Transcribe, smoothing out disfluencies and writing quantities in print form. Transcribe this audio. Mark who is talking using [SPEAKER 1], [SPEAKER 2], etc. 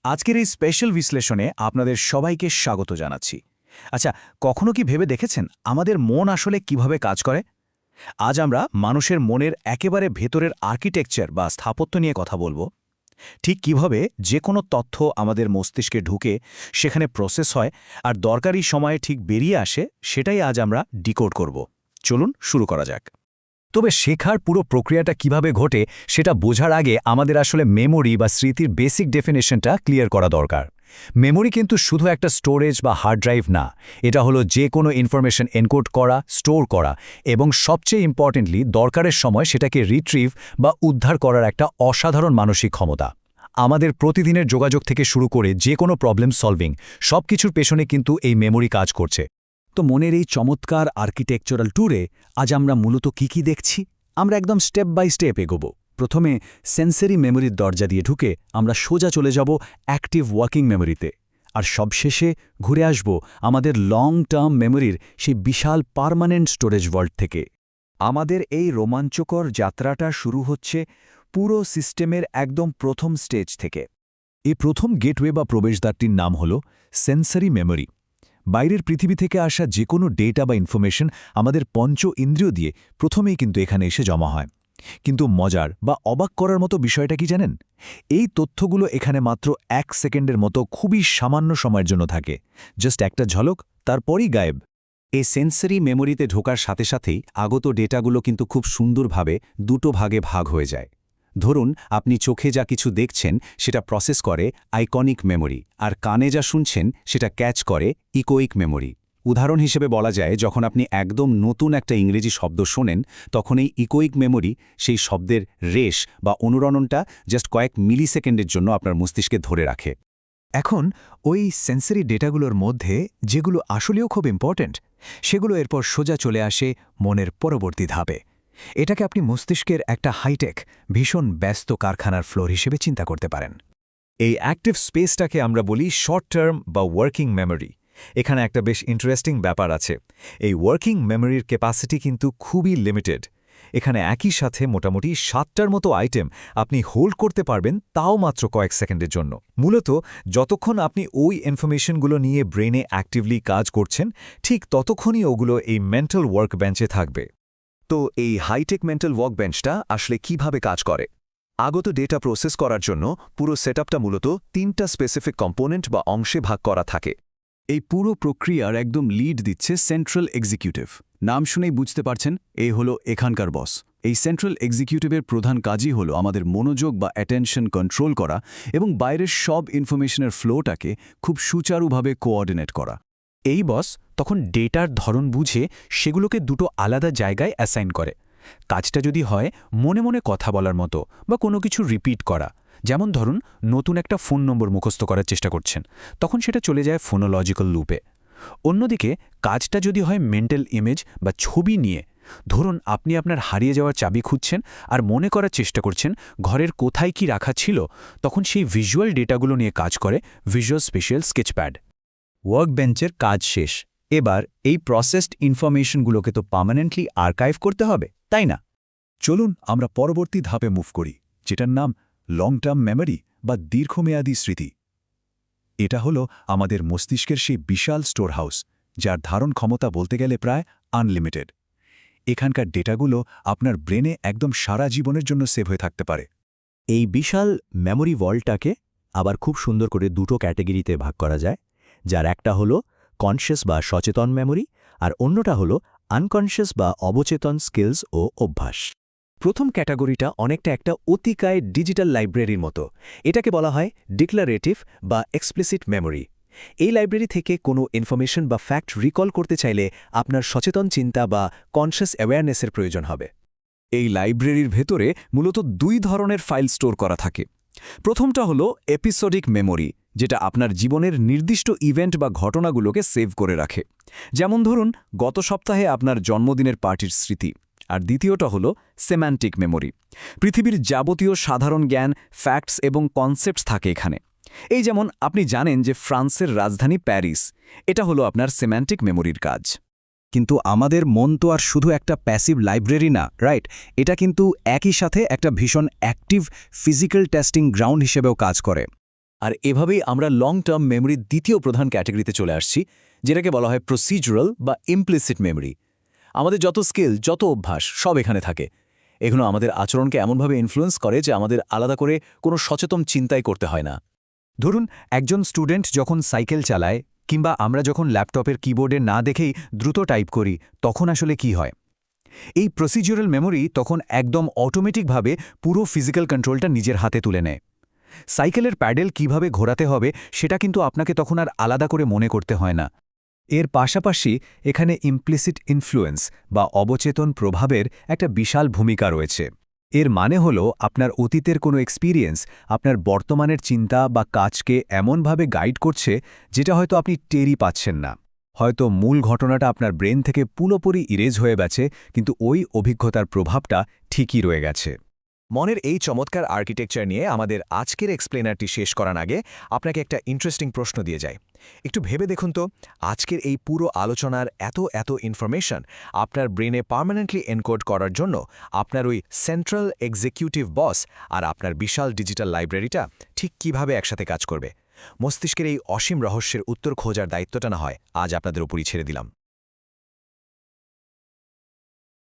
[SPEAKER 1] আজকের এই স্পেশাল বিশ্লেষণে আপনাদের সবাইকে স্বাগত জানাচ্ছি। আচ্ছা, কখনো কি ভেবে দেখেছেন আমাদের মন আসলে কিভাবে কাজ করে? আজ আমরা মানুষের মনের একেবারে ভেতরের আর্কিটেকচার বা স্থাপত্য নিয়ে কথা বলবো। ঠিক কিভাবে যে কোনো তথ্য আমাদের মস্তিষ্কে ঢুকে সেখানে প্রসেস হয় আর দরকারি সময়ে ঠিক বেরিয়ে আসে, সেটাই আজ আমরা ডিকোড করব। চলুন শুরু করা যাক। তবে শেখার পুরো প্রক্রিয়াটা কিভাবে ঘটে সেটা বোঝার আগে আমাদের আসলে মেমোরি বা স্মৃতির বেসিক ডেফিনেশনটা ক্লিয়ার করা দরকার। মেমোরি কিন্তু শুধু একটা স্টোরেজ বা হার্ড ড্রাইভ না, এটা হলো যে কোনো ইনফরমেশন এনকোড করা, স্টোর করা এবং সবচেয়ে ইম্পর্টেন্টলি দরকারের সময় সেটাকে রিট্রিভ বা উদ্ধার করার একটা অসাধারণ মানসিক ক্ষমতা। আমাদের প্রতিদিনের যোগাযোগ থেকে শুরু করে যে কোনো প্রবলেম সলভিং সবকিছুর পেছনে কিন্তু এই মেমোরি কাজ করছে। তো মনের এই চমৎকার আর্কিটেকচারাল ট্যুরে আজ আমরা মূলত কি দেখছি? আমরা একদম স্টেপ বাই স্টেপ এগোবো। প্রথমে সেন্সরি মেমোরির দরজা দিয়ে ঢুকে আমরা সোজা চলে যাব অ্যাক্টিভ ওয়ার্কিং মেমোরিতে, আর সবশেষে ঘুরে আসব আমাদের লং টার্ম মেমোরির সেই বিশাল পার্মানেন্ট স্টোরেজ ভল্ট থেকে। আমাদের এই রোমাঞ্চকর যাত্রাটা শুরু হচ্ছে পুরো সিস্টেমের একদম প্রথম স্টেজ থেকে। এই প্রথম গেটওয়ে বা প্রবেশদ্বারটির নাম হল সেন্সরি মেমোরি। বাইরের পৃথিবী থেকে আসা যে কোনো ডেটা বা ইনফরমেশন আমাদের পঞ্চ ইন্দ্রিয় দিয়ে প্রথমেই কিন্তু এখানে এসে জমা হয়। কিন্তু মজার বা অবাক করার মতো বিষয়টা কি জানেন? এই তথ্যগুলো এখানে মাত্র 1 সেকেন্ডের মতো খুবই সামান্য সময়ের জন্য থাকে। জাস্ট একটা ঝলক, তারপরই গায়েব। এই সেন্সরি মেমোরিতে ঢোকার সাথে সাথেই আগত ডেটাগুলো কিন্তু খুব সুন্দরভাবে দুটো ভাগে ভাগ হয়ে যায়। ধরুন, আপনি চোখে যা কিছু দেখছেন সেটা প্রসেস করে আইকনিক মেমোরি, আর কানে যা শুনছেন সেটা ক্যাচ করে ইকোইক মেমোরি। উদাহরণ হিসেবে বলা যায়, যখন আপনি একদম নতুন একটা ইংরেজি শব্দ শোনেন, তখন এই ইকোইক মেমোরি সেই শব্দের রেশ বা অনুরণনটা জাস্ট কয়েক মিলিসেকেন্ডের জন্য আপনার মস্তিষ্কে ধরে রাখে। এখন ওই সেন্সরি ডেটাগুলোর মধ্যে যেগুলো আসলেও খুব ইম্পর্ট্যান্ট, সেগুলো এরপর সোজা চলে আসে মনের পরবর্তী ধাপে। এটাকে আপনি মস্তিষ্কের একটা হাইটেক, ভীষণ ব্যস্ত কারখানার ফ্লোর হিসেবে চিন্তা করতে পারেন। এই অ্যাক্টিভ স্পেসটাকে আমরা বলি শর্ট টার্ম বা ওয়ার্কিং মেমোরি। এখানে একটা বেশ ইন্টারেস্টিং ব্যাপার আছে। এই ওয়ার্কিং মেমোরির ক্যাপাসিটি কিন্তু খুবই লিমিটেড। এখানে একই সাথে মোটামুটি 7টার মতো আইটেম আপনি হোল্ড করতে পারবেন, তাও মাত্র কয়েক সেকেন্ডের জন্য। মূলত যতক্ষণ আপনি ওই ইনফরমেশনগুলো নিয়ে ব্রেনে অ্যাক্টিভলি কাজ করছেন, ঠিক ততক্ষণই ওগুলো এই মেন্টাল ওয়ার্ক বেঞ্চে থাকবে। তো এই হাইটেক মেন্টাল ওয়ার্কবেঞ্চটা আসলে কিভাবে কাজ করে? আগত ডেটা প্রসেস করার জন্য পুরো সেটআপটা মূলত 3টা স্পেসিফিক কম্পোনেন্ট বা অংশে ভাগ করা থাকে। এই পুরো প্রক্রিয়ার একদম লিড দিচ্ছে সেন্ট্রাল এক্সিকিউটিভ। নাম শুনেই বুঝতে পারছেন, এই হলো এখানকার বস। এই সেন্ট্রাল এক্সিকিউটিভের প্রধান কাজই হলো আমাদের মনোযোগ বা অ্যাটেনশন কন্ট্রোল করা এবং বাইরের সব ইনফরমেশনের ফ্লোটাকে খুব সুচারুভাবে কোঅর্ডিনেট করা। এই বস তখন ডেটার ধরন বুঝে সেগুলোকে দুটো আলাদা জায়গায় অ্যাসাইন করে। কাজটা যদি হয় মনে মনে কথা বলার মতো বা কোনো কিছু রিপিট করা, যেমন ধরুন নতুন একটা ফোন নম্বর মুখস্থ করার চেষ্টা করছেন, তখন সেটা চলে যায় ফোনোলজিক্যাল লুপে। অন্যদিকে কাজটা যদি হয় মেন্টাল ইমেজ বা ছবি নিয়ে, ধরুন আপনি আপনার হারিয়ে যাওয়ার চাবি খুঁজছেন আর মনে করার চেষ্টা করছেন ঘরের কোথায় কি রাখা ছিল, তখন সেই ভিজুয়াল ডেটাগুলো নিয়ে কাজ করে ভিজুয়াল স্পেশাল স্কেচপ্যাড। ওয়ার্কবেঞ্চের কাজ শেষ। এবার এই প্রসেসড ইনফরমেশনগুলোকে তো পার্মানেন্টলি আর্কাইভ করতে হবে, তাই না? চলুন আমরা পরবর্তী ধাপে মুভ করি, যেটার নাম লং টার্ম মেমোরি বা দীর্ঘমেয়াদী স্মৃতি। এটা হলো আমাদের মস্তিষ্কের সেই বিশাল স্টোর হাউস, যার ধারণ ক্ষমতা বলতে গেলে প্রায় আনলিমিটেড। এখানকার ডেটাগুলো আপনার ব্রেনে একদম সারা জীবনের জন্য সেভ হয়ে থাকতে পারে। এই বিশাল মেমোরি ভল্টটাকে আবার খুব সুন্দর করে দুটো ক্যাটেগরিতে ভাগ করা যায়, যার একটা হলো কনশিয়াস বা সচেতন মেমোরি, আর অন্যটা হলো আনকনশিয়াস বা অবচেতন স্কিলস ও অভ্যাস। প্রথম ক্যাটাগরিটা অনেকটা একটা অতিকায় ডিজিটাল লাইব্রেরির মতো। এটাকে বলা হয় ডিক্লারেটিভ বা এক্সপ্লিসিট মেমোরি। এই লাইব্রেরি থেকে কোনো ইনফরমেশন বা ফ্যাক্ট রিকল করতে চাইলে আপনার সচেতন চিন্তা বা কনশিয়াস অ্যাওয়ারনেসের প্রয়োজন হবে। এই লাইব্রেরির ভেতরে মূলত 2 ধরনের ফাইল স্টোর করা থাকে। প্রথমটা হলো এপিসোডিক মেমোরি, যেটা আপনার জীবনের নির্দিষ্ট ইভেন্ট বা ঘটনাগুলোকে সেভ করে রাখে। যেমন ধরুন গত সপ্তাহে আপনার জন্মদিনের পার্টির স্মৃতি। আর দ্বিতীয়টা হলো সেম্যান্টিক মেমোরি। পৃথিবীর যাবতীয় সাধারণ জ্ঞান, ফ্যাক্টস এবং কনসেপ্টস থাকে এখানে। এই যেমন আপনি জানেন যে ফ্রান্সের রাজধানী প্যারিস, এটা হলো আপনার সেম্যান্টিক মেমোরির কাজ। কিন্তু আমাদের মন তো আর শুধু একটা প্যাসিভ লাইব্রেরি না, রাইট? এটা কিন্তু একই সাথে একটা ভীষণ অ্যাক্টিভ ফিজিক্যাল টেস্টিং গ্রাউন্ড হিসেবেও কাজ করে।
[SPEAKER 2] আর এভাবেই আমরা লং টার্ম মেমোরির দ্বিতীয় প্রধান ক্যাটাগরিতে চলে আসছি, যেটাকে বলা হয় প্রসিডিউরাল বা ইমপ্লিসিট মেমোরি। আমাদের যত স্কিল, যত অভ্যাস সব এখানে থাকে। এগুলো আমাদের আচরণকে এমনভাবে ইনফ্লুয়েন্স করে যে আমাদের আলাদা করে কোনো সচেতন চিন্তাই করতে হয় না।
[SPEAKER 1] ধরুন একজন স্টুডেন্ট যখন সাইকেল চালায় কিংবা আমরা যখন ল্যাপটপের কিবোর্ডে না দেখেই দ্রুত টাইপ করি, তখন আসলে কি হয়? এই প্রসিডিউরাল মেমোরি তখন একদম অটোমেটিকভাবে পুরো ফিজিক্যাল কন্ট্রোলটা নিজের হাতে তুলে নেয়। সাইকেলের প্যাডেল কিভাবে ঘোরাতে হবে সেটা কিন্তু আপনাকে তখন আর আলাদা করে মনে করতে হয় না। এর পাশাপাশি এখানে ইমপ্লিসিট ইনফ্লুয়েন্স বা অবচেতন প্রভাবের একটা বিশাল ভূমিকা রয়েছে। এর মানে হলো আপনার অতীতের কোনো এক্সপেরিয়েন্স আপনার বর্তমানের চিন্তা বা কাজকে এমনভাবে গাইড করছে যেটা হয়তো আপনি টেরই পাচ্ছেন না। হয়তো মূল ঘটনাটা আপনার ব্রেন থেকে পুরোপুরি ইরেজ হয়ে গেছে, কিন্তু ওই অভিজ্ঞতার প্রভাবটা ঠিকই রয়ে গেছে।
[SPEAKER 3] মনের এই চমৎকার আর্কিটেকচার নিয়ে আমাদের আজকের এক্সপ্লেনারটি শেষ করার আগে আপনাকে একটা ইন্টারেস্টিং প্রশ্ন দিয়ে যায়। একটু ভেবে দেখুন তো, আজকের এই পুরো আলোচনার এত ইনফরমেশন আপনার ব্রেনে পার্মানেন্টলি এনকোড করার জন্য আপনার ওই সেন্ট্রাল এক্সিকিউটিভ বস আর আপনার বিশাল ডিজিটাল লাইব্রেরিটা ঠিক কিভাবে একসাথে কাজ করবে? মস্তিষ্কের এই অসীম রহস্যের উত্তর খোঁজার দায়িত্বটা না হয় আজ আপনাদের উপরই ছেড়ে দিলাম।